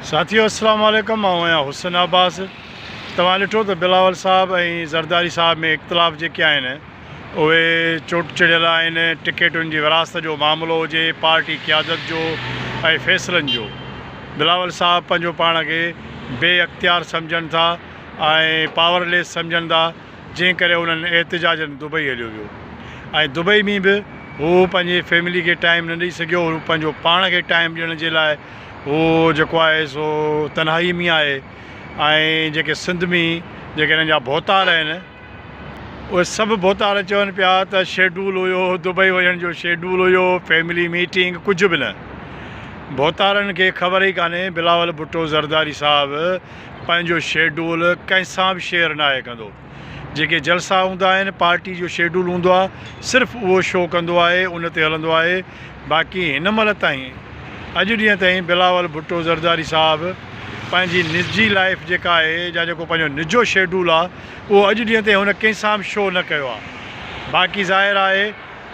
साथियों अस्सलाम वालेकुम। मां आहियां हुसैन अब्बास। तव्हां ॾिठो त बिलावल साहब ऐं ज़रदारी साहब में इख़्तिलाफ़ जेके आहिनि उहे चोट चढ़ियल आहिनि। टिकेटुनि जी विरासत जो मामिलो हुजे, पार्टी क़यादत जो ऐं फ़ैसिलनि जो। बिलावल साहब पंहिंजो पाण खे बेअख्तियार सम्झनि था ऐं पावरलेस सम्झनि था, जंहिं करे उन्हनि एहतिजाजनि दुबई हलियो वियो। ऐं दुबई में बि हू पंहिंजे फैमिली खे टाइम न ॾेई सघियो। हू पंहिंजो पाण खे टाइम ॾियण जे लाइ हू जेको आहे सो तन्हाई में आहे। ऐं जेके सिंध में जेके हिननि जा भोतार आहिनि उहे सभु भोतार चवनि पिया त शेड्यूल हुयो, दुबई वञण जो शेड्यूल हुयो, फैमिली मीटिंग, कुझु बि न। भोतारनि खे ख़बर ई कान्हे बिलावल भुट्टो ज़रदारी साहिबु पंहिंजो शेड्यूल कंहिंसां बि शेयर न आहे कंदो। जेके जलसा हूंदा आहिनि, पार्टी जो शेड्यूल हूंदो आहे, सिर्फ़ु उहो शो कंदो आहे, उन ते हलंदो आहे। बाक़ी हिन महिल ताईं अॼु ॾींहं ताईं बिलावल भुट्टो ज़रदारी साहिबु पंहिंजी निजी लाइफ जेका आहे या जेको पंहिंजो निजो शेड्यूल आहे उहो अॼु ॾींहं ताईं हुन कंहिंसां बि शो न कयो आहे। बाक़ी ज़ाहिर आहे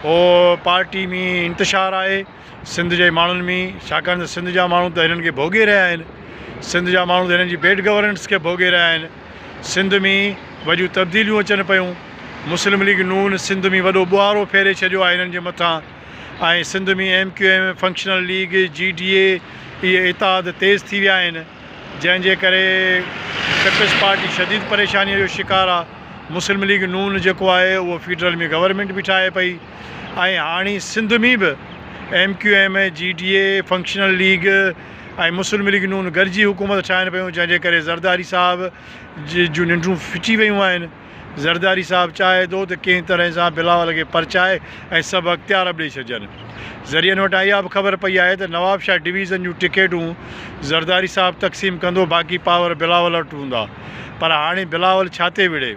उहो पार्टी में इंतिशार आहे सिंध जे माण्हुनि में, छाकाणि त सिंध जा माण्हू त हिननि खे भोॻे रहिया आहिनि। सिंध जा माण्हू त हिननि जी बेड गवर्नेंस खे भोॻे रहिया आहिनि। सिंध में वॾियूं तब्दीलियूं अचनि पियूं। मुस्लिम लीग नून सिंध में वॾो ॿुहारो फेरे छॾियो आहे हिननि जे मथां। ऐं सिंध में MQM फंक्शनल लीग GDA इहे इताद तेज़ थी विया आहिनि, जंहिंजे करे पीपल्स पार्टी शदीद परेशानीअ जो शिकार आहे। मुस्लिम लीग नून जेको आहे उहो फेडरल में गवर्नमेंट बि ठाहे पई। ऐं हाणे सिंध में बि MQM GDA फंक्शनल लीग ऐं मुस्लिम लीग नून गॾिजी हुकूमत ठाहिनि पियूं, जंहिंजे करे ज़रदारी साहब जूं निंडूं फिटी वियूं आहिनि। ज़रदारी साहब चाहे थो त कंहिं तरह सां बिलावल खे परचाए ऐं सभु अख़्तियार बि ॾेई छॾनि। ज़रियनि वटां इहा बि ख़बर पई आहे त नवाबशाह डिवीज़न जूं टिकेटूं ज़रदारी साहब तक़सीम कंदो, बाक़ी पावर बिलावल वटि हूंदा। पर हाणे बिलावल छा ते विढ़े?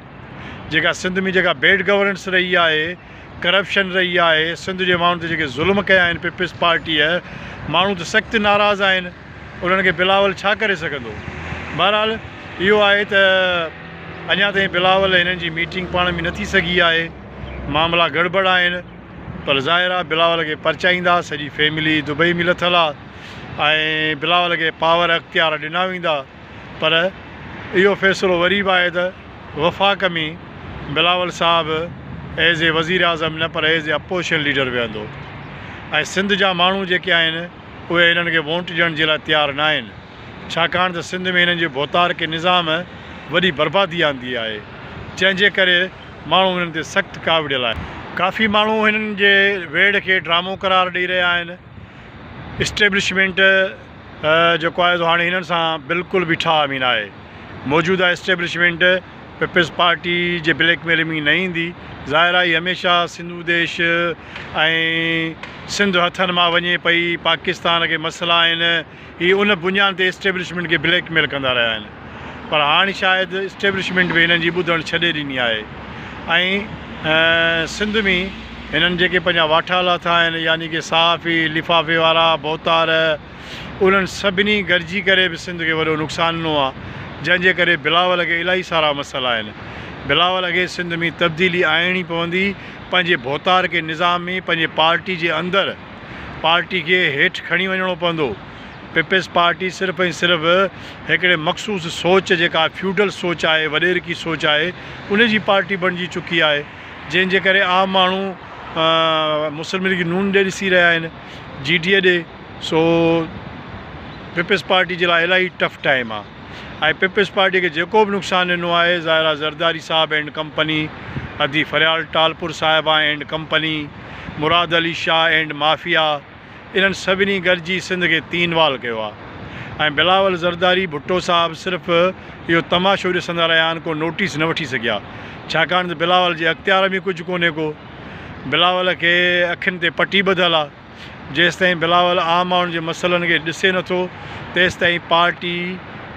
जेका सिंध में जेका बेड गवर्नेंस रही आहे, करप्शन रही आहे, सिंध जे माण्हुनि ते जेके ज़ुल्म कया आहिनि पीपल्स पार्टीअ, माण्हू त सख़्तु नाराज़ आहिनि। उन्हनि खे बिलावल छा करे सघंदो? बहरहाल इहो आहे त अञा ताईं बिलावल हिननि जी मीटिंग पाण में न थी सघी आहे। मामला गड़बड़ आहिनि, पर ज़ाहिर आहे बिलावल खे परचाईंदा। सॼी फैमिली दुबई में लथल आहे ऐं बिलावल खे पावर अख़्तियार ॾिना वेंदा। पर इहो फ़ैसिलो वरी बि आहे त वफ़ाक़ में बिलावल साहबु एज़ ए वज़ीर आज़म न पर एज़ ए अपोज़िशन लीडर विहंदो। ऐं सिंध जा माण्हू जेके आहिनि उहे हिननि खे वोट ॾियण जे लाइ तयारु न आहिनि, छाकाणि त सिंध में हिननि जे भोतार के निज़ाम वॾी बर्बादी आंदी आहे, जंहिंजे करे माण्हू हिननि ते सख़्तु कावड़ियल आहे। काफ़ी माण्हू हिननि जे वेड़ खे ड्रामो करार ॾेई रहिया आहिनि। इस्टेब्लिशमेंट जेको आहे हाणे हिननि सां बिल्कुलु बि ठाह में न आहे। मौजूदा इस्टेब्लिशमेंट पीपल्स पार्टी जे ब्लैकमेल में न ईंदी। ज़ाहिर आहे हमेशह सिंधु देश ऐं सिंध हथनि मां वञे पई, पाकिस्तान खे मसइला आहिनि, हीअ उन बुनियाद ते इस्टेब्लिशमेंट खे ब्लैकमेल कंदा रहिया आहिनि। पर हाणे शायदि इस्टेब्लिशमेंट बि हिननि जी ॿुधणु छॾे ॾिनी आहे। ऐं सिंध में हिननि जेके पंहिंजा वाठा लाथा आहिनि, यानी कि साफ़ी लिफ़ाफ़े वारा भोतार, उन्हनि सभिनी गॾिजी करे बि सिंध खे वॾो नुक़सानु ॾिनो आहे, जंहिंजे करे बिलावल खे इलाही सारा मसइला आहिनि। बिलावल खे सिंध में तब्दीली आणणी पवंदी। पंहिंजे भोतार के निज़ाम में पंहिंजे पार्टी जे अंदरि पार्टी खे हेठि खणी वञिणो पवंदो। पीपल्स पार्टी सिर्फ़ु ऐं सिर्फ़ु हिकिड़े मख़सूस सोच, जेका फ्यूडल सोच आहे, वॾेर की सोच आहे, उन जी पार्टी बणिजी चुकी आहे, जंहिंजे करे आम माण्हू मुस्लिम लीग नून ॾे ॾिसी रहिया आहिनि, GDA ॾे। सो पीपल्स पार्टी जे लाइ इलाही टफ टाइम आहे। ऐं पीपल्स पार्टी खे जेको बि नुक़सानु ॾिनो आहे, ज़ाहिर आहे ज़रदारी साहब एंड कंपनी, अदी फरियाल टालपुर साहिबा and company, Murad Ali Shah and mafia, इन्हनि सभिनी गॾिजी सिंध खे तीनवाल कयो आहे। ऐं बिलावल ज़रदारी भुट्टो साहब सिर्फ़ु इहो तमाशो ॾिसंदा रहिया आहिनि, को नोटिस न वठी सघिया, छाकाणि त बिलावल जे अख़्तियार में कुझु कोन्हे को। बिलावल खे अखियुनि ते पटी ॿधल आहे। जेसिताईं बिलावल आम माण्हुनि जे मसइलनि खे ॾिसे नथो, तेसिताईं पार्टी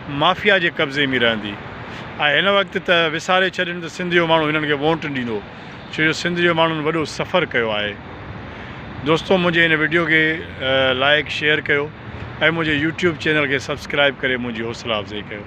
माफ़िया जे कब्ज़े में रहंदी। ऐं हिन वक़्तु त विसारे छॾनि त सिंध जो माण्हू हिननि खे वोट ॾींदो, छो जो सिंध जो माण्हुनि वॾो सफ़र कयो आहे। दोस्तों, मुंहिंजे हिन वीडियो खे लाइक शेयर कयो ऐं मुंहिंजे YouTube चैनल खे सब्सक्राइब करे मुंहिंजी हौसला अफ़ज़ाई कयो।